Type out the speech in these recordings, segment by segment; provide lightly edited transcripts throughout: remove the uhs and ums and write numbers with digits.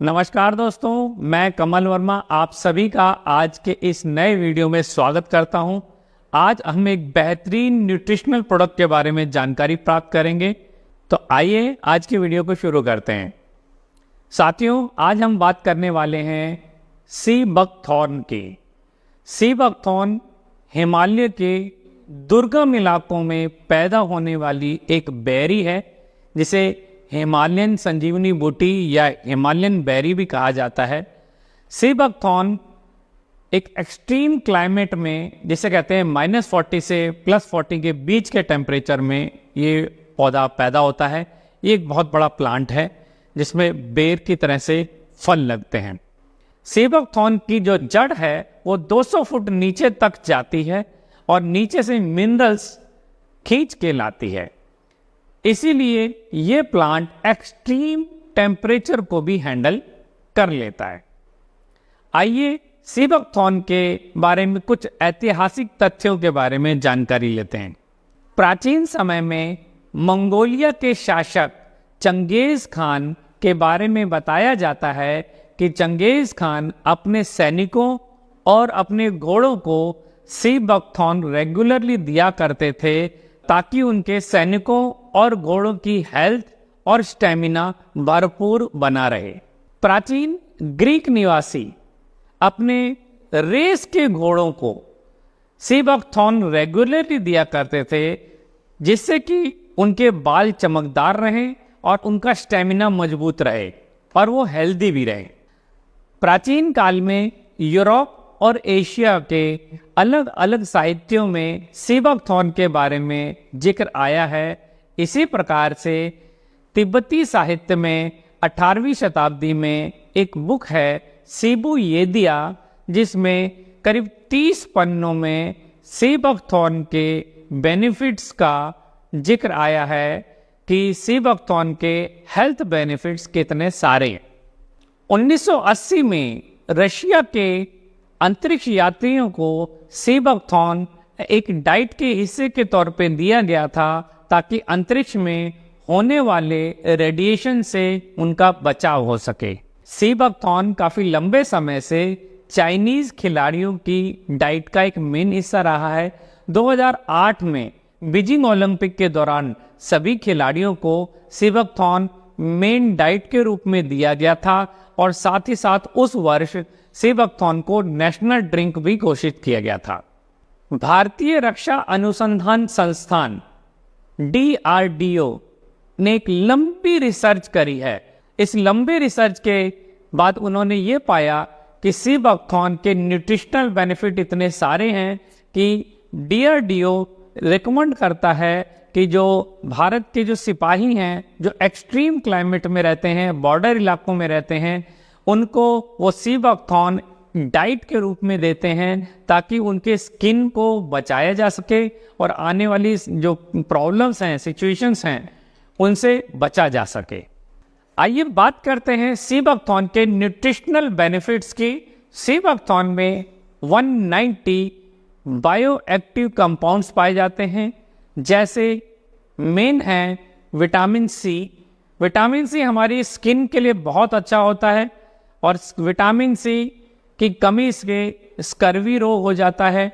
नमस्कार दोस्तों, मैं कमल वर्मा आप सभी का आज के इस नए वीडियो में स्वागत करता हूं। आज हम एक बेहतरीन न्यूट्रिशनल प्रोडक्ट के बारे में जानकारी प्राप्त करेंगे। तो आइए आज की वीडियो को शुरू करते हैं। साथियों, आज हम बात करने वाले हैं सी बकथॉर्न की। सी बकथॉर्न हिमालय के दुर्गम इलाकों में पैदा होने वाली एक बेरी है, जिसे हिमालयन संजीवनी बूटी या हिमालयन बेरी भी कहा जाता है। सी बकथॉर्न एक एक्सट्रीम क्लाइमेट में, जिसे कहते हैं -40 से +40 के बीच के टेम्परेचर में ये पौधा पैदा होता है। ये एक बहुत बड़ा प्लांट है जिसमें बेर की तरह से फल लगते हैं। सी बकथॉर्न की जो जड़ है वो 200 फुट नीचे तक जाती है और नीचे से मिनरल्स खींच के लाती है। इसीलिए ये प्लांट एक्सट्रीम टेम्परेचर को भी हैंडल कर लेता है। आइए सी बकथॉर्न के बारे में कुछ ऐतिहासिक तथ्यों के बारे में जानकारी लेते हैं। प्राचीन समय में मंगोलिया के शासक चंगेज खान के बारे में बताया जाता है कि चंगेज खान अपने सैनिकों और अपने घोड़ों को सी बकथॉर्न रेगुलरली दिया करते थे, ताकि उनके सैनिकों और घोड़ों की हेल्थ और स्टेमिना भरपूर बना रहे। प्राचीन ग्रीक निवासी अपने रेस के घोड़ों को सी बकथॉर्न रेगुलरली दिया करते थे, जिससे कि उनके बाल चमकदार रहें और उनका स्टेमिना मजबूत रहे और वो हेल्दी भी रहे। प्राचीन काल में यूरोप और एशिया के अलग अलग साहित्यों में सी बकथॉर्न के बारे में जिक्र आया है। इसी प्रकार से तिब्बती साहित्य में 18वीं शताब्दी में एक बुक है सीबू येदिया, जिसमें करीब 30 पन्नों में सी बकथॉर्न के बेनिफिट्स का जिक्र आया है कि सी बकथॉर्न के हेल्थ बेनिफिट्स कितने सारे हैं। 1980 में रशिया के अंतरिक्ष यात्रियों को सी बकथॉर्न एक डाइट के हिस्से के तौर पे दिया गया था, ताकि अंतरिक्ष में होने वाले रेडिएशन से उनका बचाव हो सके। सी बकथॉर्न काफी लंबे समय से चाइनीज खिलाड़ियों की डाइट का एक मेन हिस्सा रहा है। 2008 में बीजिंग ओलंपिक के दौरान सभी खिलाड़ियों को सी बकथॉर्न मेन डाइट के रूप में दिया गया था, और साथ ही साथ उस वर्ष सी बकथॉर्न को नेशनल ड्रिंक भी घोषित किया गया था। भारतीय रक्षा अनुसंधान संस्थान DRDO ने एक लंबी रिसर्च करी है। इस लंबे रिसर्च के बाद उन्होंने ये पाया कि सी बकथॉर्न के न्यूट्रिशनल बेनिफिट इतने सारे हैं कि DRDO रिकमेंड करता है कि जो भारत के जो सिपाही हैं, जो एक्सट्रीम क्लाइमेट में रहते हैं, बॉर्डर इलाकों में रहते हैं, उनको वो सी बकथॉर्न डाइट के रूप में देते हैं, ताकि उनके स्किन को बचाया जा सके और आने वाली जो प्रॉब्लम्स हैं, सिचुएशंस हैं, उनसे बचा जा सके। आइए बात करते हैं सी बकथॉर्न के न्यूट्रिशनल बेनिफिट्स की। सी बकथॉर्न में 190 बायो एक्टिव कंपाउंड्स पाए जाते हैं, जैसे मेन है विटामिन सी। विटामिन सी हमारी स्किन के लिए बहुत अच्छा होता है, और विटामिन सी की कमी से स्कर्वी रोग हो जाता है।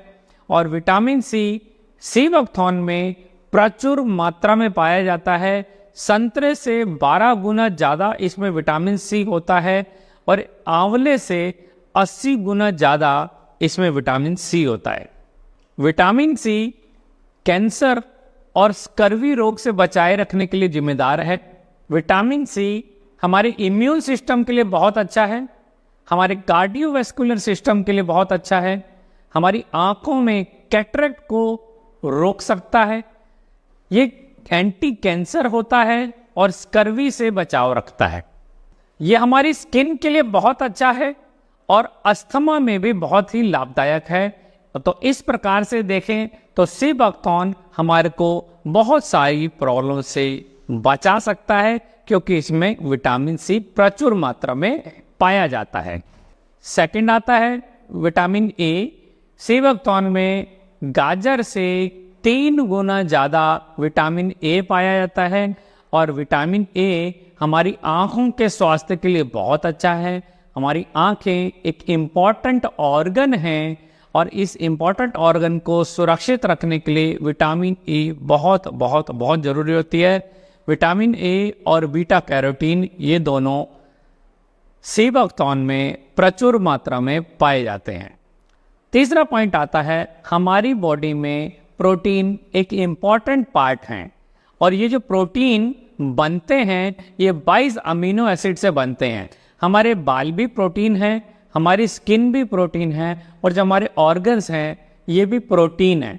और विटामिन सी बकथॉर्न में प्रचुर मात्रा में पाया जाता है। संतरे से 12 गुना ज़्यादा इसमें विटामिन सी होता है, और आंवले से 80 गुना ज़्यादा इसमें विटामिन सी होता है। विटामिन सी कैंसर और स्कर्वी रोग से बचाए रखने के लिए जिम्मेदार है। विटामिन सी हमारे इम्यून सिस्टम के लिए बहुत अच्छा है, हमारे कार्डियोवैस्कुलर सिस्टम के लिए बहुत अच्छा है, हमारी आंखों में कैटरेक्ट को रोक सकता है, ये एंटी कैंसर होता है और स्कर्वी से बचाव रखता है। ये हमारी स्किन के लिए बहुत अच्छा है और अस्थमा में भी बहुत ही लाभदायक है। तो इस प्रकार से देखें तो सी बकथॉर्न हमारे को बहुत सारी प्रॉब्लम से बचा सकता है, क्योंकि इसमें विटामिन सी प्रचुर मात्रा में पाया जाता है। सेकंड आता है विटामिन ए। सी बकथॉर्न में गाजर से 3 गुना ज़्यादा विटामिन ए पाया जाता है। और विटामिन ए हमारी आँखों के स्वास्थ्य के लिए बहुत अच्छा है। हमारी आँखें एक इम्पॉर्टेंट ऑर्गन हैं और इस इम्पॉर्टेंट ऑर्गन को सुरक्षित रखने के लिए विटामिन ए बहुत बहुत बहुत ज़रूरी होती है। विटामिन ए और बीटा कैरोटीन ये दोनों सीबकथॉर्न में प्रचुर मात्रा में पाए जाते हैं। तीसरा पॉइंट आता है, हमारी बॉडी में प्रोटीन एक इम्पॉर्टेंट पार्ट हैं और ये जो प्रोटीन बनते हैं ये 22 अमीनो एसिड से बनते हैं। हमारे बाल भी प्रोटीन हैं, हमारी स्किन भी प्रोटीन है और जो हमारे ऑर्गन्स हैं ये भी प्रोटीन है।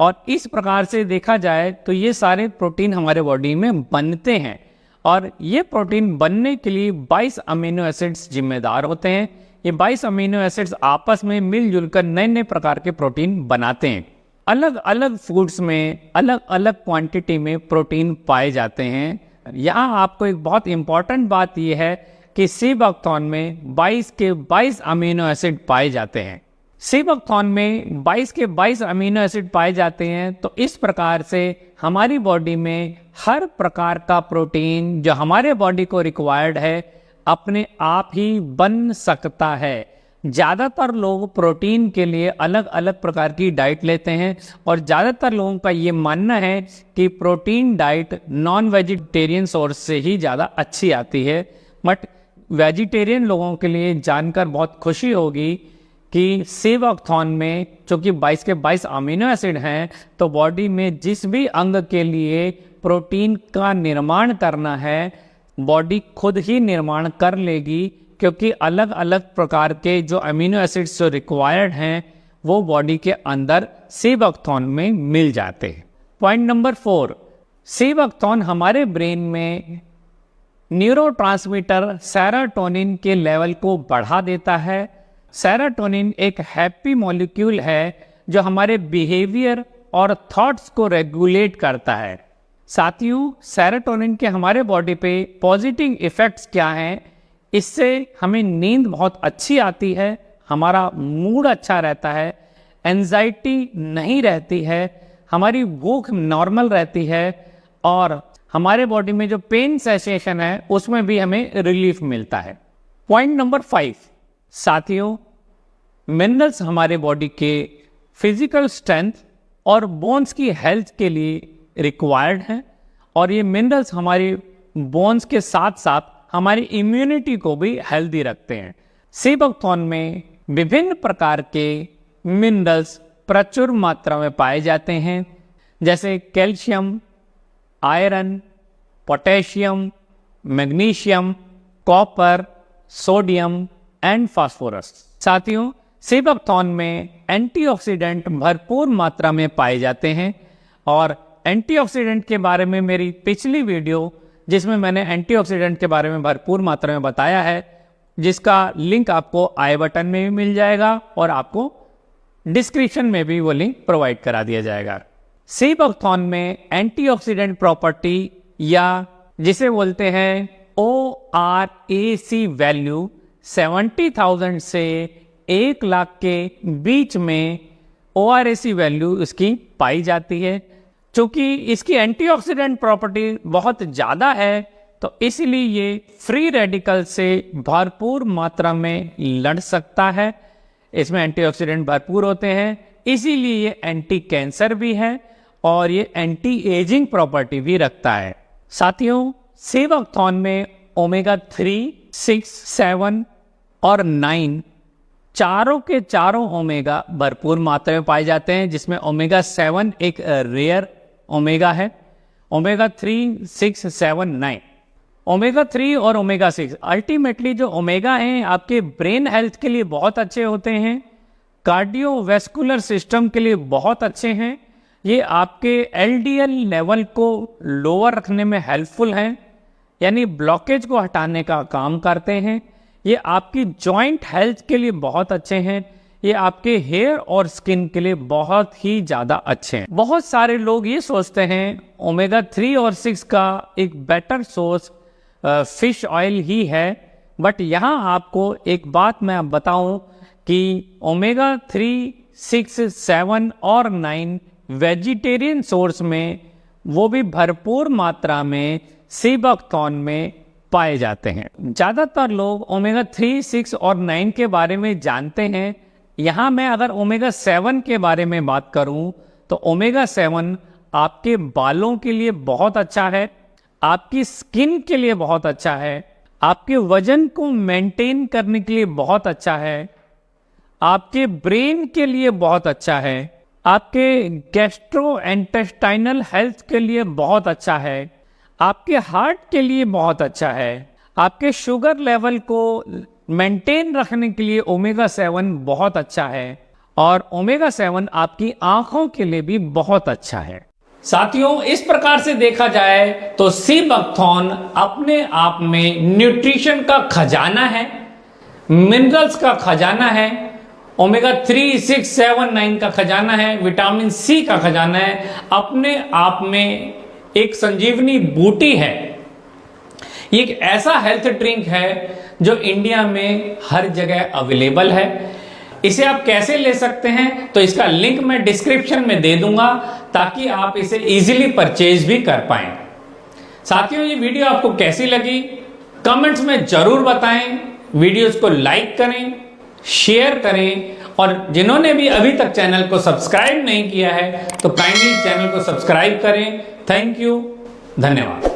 और इस प्रकार से देखा जाए तो ये सारे प्रोटीन हमारे बॉडी में बनते हैं और ये प्रोटीन बनने के लिए 22 अमीनो एसिड्स जिम्मेदार होते हैं। ये 22 अमीनो एसिड्स आपस में मिलजुल कर नए नए प्रकार के प्रोटीन बनाते हैं। अलग अलग फूड्स में अलग अलग क्वांटिटी में प्रोटीन पाए जाते हैं। यहाँ आपको एक बहुत इंपॉर्टेंट बात यह है कि सीबकथॉर्न में 22 के 22 अमीनो एसिड पाए जाते हैं। सीबकथॉर्न में 22 के 22 अमीनो एसिड पाए जाते हैं, तो इस प्रकार से हमारी बॉडी में हर प्रकार का प्रोटीन जो हमारे बॉडी को रिक्वायर्ड है अपने आप ही बन सकता है। ज़्यादातर लोग प्रोटीन के लिए अलग अलग प्रकार की डाइट लेते हैं और ज़्यादातर लोगों का ये मानना है कि protein diet non vegetarian source से ही ज़्यादा अच्छी आती है। बट वेजिटेरियन लोगों के लिए जानकर बहुत खुशी होगी कि सीबकथॉर्न में चूँकि 22 के 22 अमीनो एसिड हैं, तो बॉडी में जिस भी अंग के लिए प्रोटीन का निर्माण करना है बॉडी खुद ही निर्माण कर लेगी, क्योंकि अलग अलग प्रकार के जो अमीनो एसिड्स जो रिक्वायर्ड हैं वो बॉडी के अंदर सीबकथॉर्न में मिल जाते हैं। पॉइंट नंबर 4, सीबकथॉर्न हमारे ब्रेन में न्यूरोट्रांसमीटर सेरोटोनिन के लेवल को बढ़ा देता है। सेरोटोनिन एक हैप्पी मॉलिक्यूल है जो हमारे बिहेवियर और थॉट्स को रेगुलेट करता है। साथियों, सेरोटोनिन के हमारे बॉडी पे पॉजिटिव इफ़ेक्ट्स क्या हैं? इससे हमें नींद बहुत अच्छी आती है, हमारा मूड अच्छा रहता है, एंजाइटी नहीं रहती है, हमारी भूख नॉर्मल रहती है और हमारे बॉडी में जो पेन सेंसेशन है उसमें भी हमें रिलीफ मिलता है। पॉइंट नंबर 5, साथियों, मिनरल्स हमारे बॉडी के फिजिकल स्ट्रेंथ और बोन्स की हेल्थ के लिए रिक्वायर्ड हैं और ये मिनरल्स हमारी बोन्स के साथ साथ हमारी इम्यूनिटी को भी हेल्दी रखते हैं। सीबकथॉर्न में विभिन्न प्रकार के मिनरल्स प्रचुर मात्रा में पाए जाते हैं, जैसे calcium, iron, potassium, magnesium, copper, sodium and phosphorus. साथियों, सीबकथॉर्न में एंटीऑक्सीडेंट भरपूर मात्रा में पाए जाते हैं और एंटीऑक्सीडेंट के बारे में मेरी पिछली वीडियो जिसमें मैंने एंटीऑक्सीडेंट के बारे में भरपूर मात्रा में बताया है, जिसका लिंक आपको आई बटन में भी मिल जाएगा और आपको डिस्क्रिप्शन में भी वो लिंक प्रोवाइड करा दिया जाएगा। सीबकथॉर्न में एंटीऑक्सीडेंट प्रॉपर्टी या जिसे बोलते हैं ORAC वैल्यू 70,000 से 1 लाख के बीच में ORAC वैल्यू इसकी पाई जाती है। चूंकि इसकी एंटीऑक्सीडेंट प्रॉपर्टी बहुत ज़्यादा है तो इसलिए ये फ्री रेडिकल से भरपूर मात्रा में लड़ सकता है। इसमें एंटीऑक्सीडेंट भरपूर होते हैं, इसीलिए ये एंटी कैंसर भी है और ये एंटी एजिंग प्रॉपर्टी भी रखता है। साथियों, सीबकथॉर्न में ओमेगा 3, 6, 7 और 9 चारों के चारों ओमेगा भरपूर मात्रा में पाए जाते हैं, जिसमें ओमेगा 7 एक रेयर ओमेगा है। ओमेगा 3, 6, 7, 9, ओमेगा 3 और ओमेगा 6 अल्टीमेटली जो ओमेगा हैं आपके ब्रेन हेल्थ के लिए बहुत अच्छे होते हैं, कार्डियोवैस्कुलर सिस्टम के लिए बहुत अच्छे हैं, ये आपके LDL लेवल को लोअर रखने में हेल्पफुल हैं, यानी ब्लॉकेज को हटाने का काम करते हैं, ये आपकी जॉइंट हेल्थ के लिए बहुत अच्छे हैं, ये आपके हेयर और स्किन के लिए बहुत ही ज़्यादा अच्छे हैं। बहुत सारे लोग ये सोचते हैं ओमेगा 3 और 6 का एक बेटर सोर्स फिश ऑयल ही है, बट यहाँ आपको एक बात मैं बताऊं कि ओमेगा 3, 6, 7 और 9 वेजिटेरियन सोर्स में वो भी भरपूर मात्रा में सी बकथॉर्न में पाए जाते हैं। ज़्यादातर लोग ओमेगा 3, 6 और 9 के बारे में जानते हैं। यहाँ मैं अगर ओमेगा 7 के बारे में बात करूँ तो ओमेगा 7 आपके बालों के लिए बहुत अच्छा है, आपकी स्किन के लिए बहुत अच्छा है, आपके वजन को मेंटेन करने के लिए बहुत अच्छा है, आपके ब्रेन के लिए बहुत अच्छा है, आपके गैस्ट्रोइंटेस्टाइनल हेल्थ के लिए बहुत अच्छा है, आपके हार्ट के लिए बहुत अच्छा है, आपके शुगर लेवल को मेंटेन रखने के लिए ओमेगा 7 बहुत अच्छा है, और ओमेगा 7 आपकी आंखों के लिए भी बहुत अच्छा है। साथियों, इस प्रकार से देखा जाए तो सी बकथॉर्न अपने आप में न्यूट्रिशन का खजाना है, मिनरल्स का खजाना है, ओमेगा 3, 6, 7, 9 का खजाना है, विटामिन सी का खजाना है, अपने आप में एक संजीवनी बूटी है। ये एक ऐसा हेल्थ ड्रिंक है जो इंडिया में हर जगह अवेलेबल है। इसे आप कैसे ले सकते हैं तो इसका लिंक मैं डिस्क्रिप्शन में दे दूंगा ताकि आप इसे इजीली परचेज भी कर पाएं। साथियों, ये वीडियो आपको कैसी लगी कमेंट्स में जरूर बताएं, वीडियोस को लाइक करें, शेयर करें, और जिन्होंने भी अभी तक चैनल को सब्सक्राइब नहीं किया है तो काइंडली चैनल को सब्सक्राइब करें। थैंक यू, धन्यवाद।